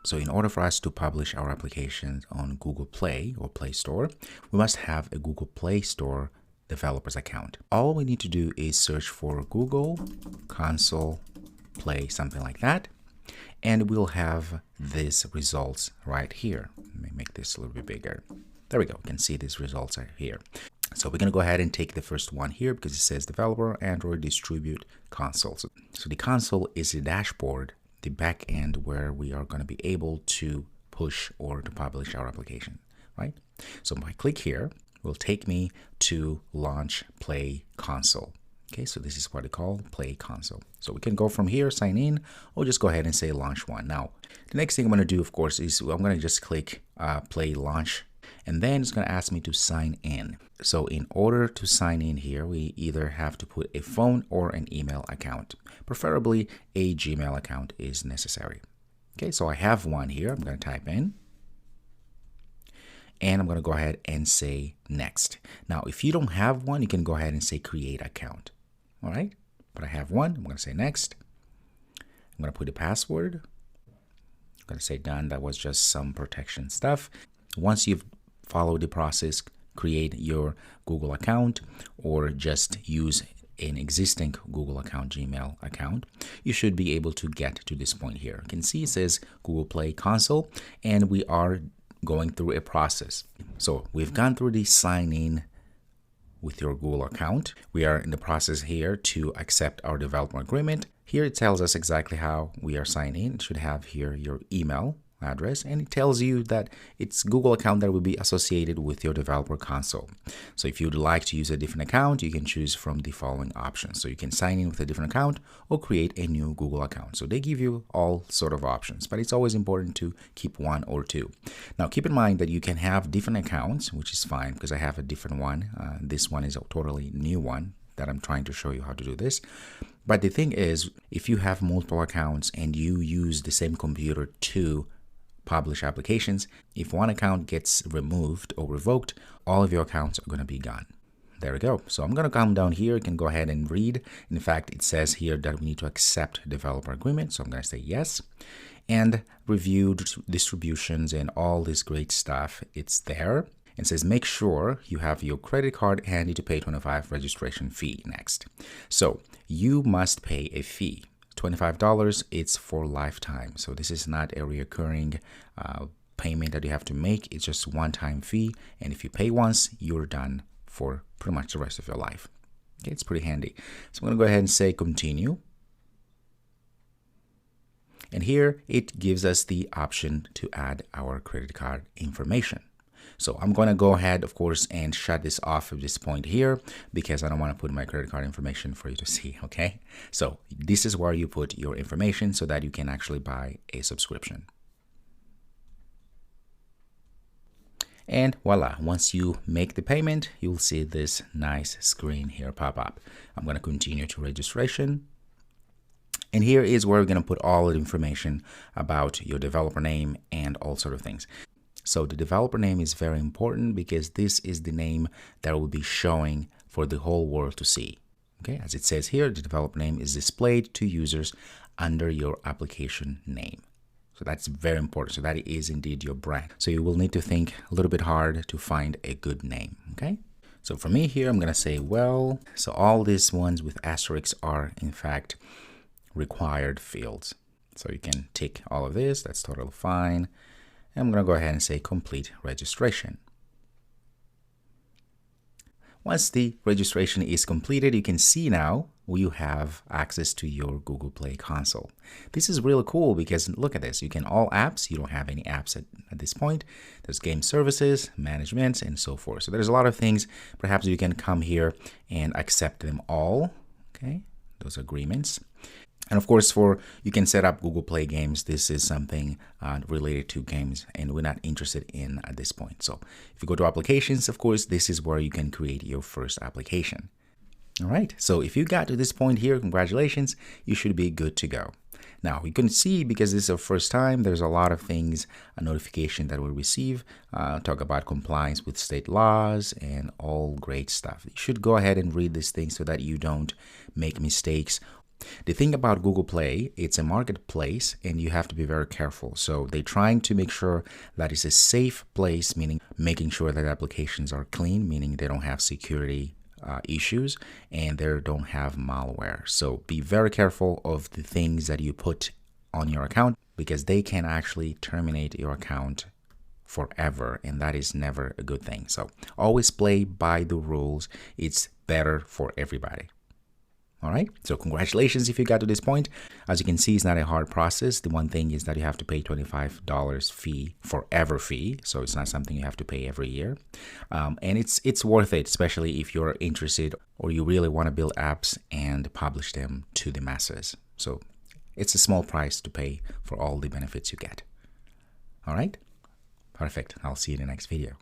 So in order for us to publish our applications on Google Play or Play Store, we must have a Google Play Store developer's account. All we need to do is search for Google Console Play, something like that, and we'll have these results right here. Let me make this a little bit bigger. There we go. You can see these results are here. So we're going to go ahead and take the first one here because it says developer Android distribute console. So the console is a dashboard, the back end where we are going to be able to push or to publish our application, right? So if I click here, it will take me to launch Play Console. Okay, so this is what they call Play Console. So we can go from here, sign in, or just go ahead and say launch one. Now, the next thing I'm going to do, of course, is I'm going to just click Play Launch, and then it's going to ask me to sign in. So in order to sign in here, we either have to put a phone or an email account. Preferably a Gmail account is necessary. Okay, so I have one here. I'm going to type in. And I'm going to go ahead and say next. Now, if you don't have one, you can go ahead and say create account. All right, but I have one. I'm going to say next. I'm going to put a password. I'm going to say done. That was just some protection stuff. Once you've followed the process, create your Google account or just use an existing Google account, Gmail account, you should be able to get to this point here. You can see it says Google Play Console, and we are going through a process. So we've gone through the sign in with your Google account. We are in the process here to accept our developer agreement. Here it tells us exactly how we are signed in. It should have here your email address, and it tells you that it's Google account that will be associated with your developer console. So if you'd like to use a different account, you can choose from the following options. So you can sign in with a different account or create a new Google account. So they give you all sort of options, but it's always important to keep one or two. Now keep in mind that you can have different accounts, which is fine because I have a different one. This one is a totally new one that I'm trying to show you how to do this. But the thing is, if you have multiple accounts and you use the same computer to publish applications, if one account gets removed or revoked, all of your accounts are going to be gone. There we go. So I'm going to come down here. You can go ahead and read. In fact, it says here that we need to accept developer agreement. So I'm going to say yes. And review distributions and all this great stuff. It's there. It says make sure you have your credit card handy to pay $25 registration fee next. So you must pay a fee. $25, it's for lifetime. So this is not a recurring payment that you have to make. It's just one-time fee. And if you pay once, you're done for pretty much the rest of your life. Okay, it's pretty handy. So I'm going to go ahead and say continue. And here it gives us the option to add our credit card information. So I'm going to go ahead, of course, and shut this off at this point here because I don't want to put my credit card information for you to see, okay? So this is where you put your information so that you can actually buy a subscription. And voila, once you make the payment, you'll see this nice screen here pop up. I'm going to continue to registration. And here is where we're going to put all the information about your developer name and all sort of things. So the developer name is very important because this is the name that will be showing for the whole world to see. Okay, as it says here, the developer name is displayed to users under your application name. So that's very important. So that is indeed your brand. So you will need to think a little bit hard to find a good name. Okay, so for me here, I'm going to say, well, so all these ones with asterisks are in fact required fields. So you can tick all of this. That's totally fine. I'm going to go ahead and say complete registration. Once the registration is completed, you can see now you have access to your Google Play Console. This is really cool because look at this. You can all apps. You don't have any apps at this point. There's game services, management, and so forth. So there's a lot of things. Perhaps you can come here and accept them all. Okay, those agreements. And of course, you can set up Google Play games. This is something related to games, and we're not interested in at this point. So if you go to applications, of course, this is where you can create your first application. All right. So if you got to this point here, congratulations, you should be good to go. Now, you can see, because this is our first time, there's a lot of things, a notification that we'll receive, talk about compliance with state laws and all great stuff. You should go ahead and read this thing so that you don't make mistakes The thing about Google Play, it's a marketplace and you have to be very careful. So they're trying to make sure that it's a safe place, meaning making sure that applications are clean, meaning they don't have security issues and they don't have malware. So be very careful of the things that you put on your account because they can actually terminate your account forever, and that is never a good thing. So always play by the rules. It's better for everybody. All right, so congratulations if you got to this point. As you can see, it's not a hard process. The one thing is that you have to pay $25 fee, forever fee. So it's not something you have to pay every year. And it's worth it, especially if you're interested or you really want to build apps and publish them to the masses. So it's a small price to pay for all the benefits you get. All right, perfect. I'll see you in the next video.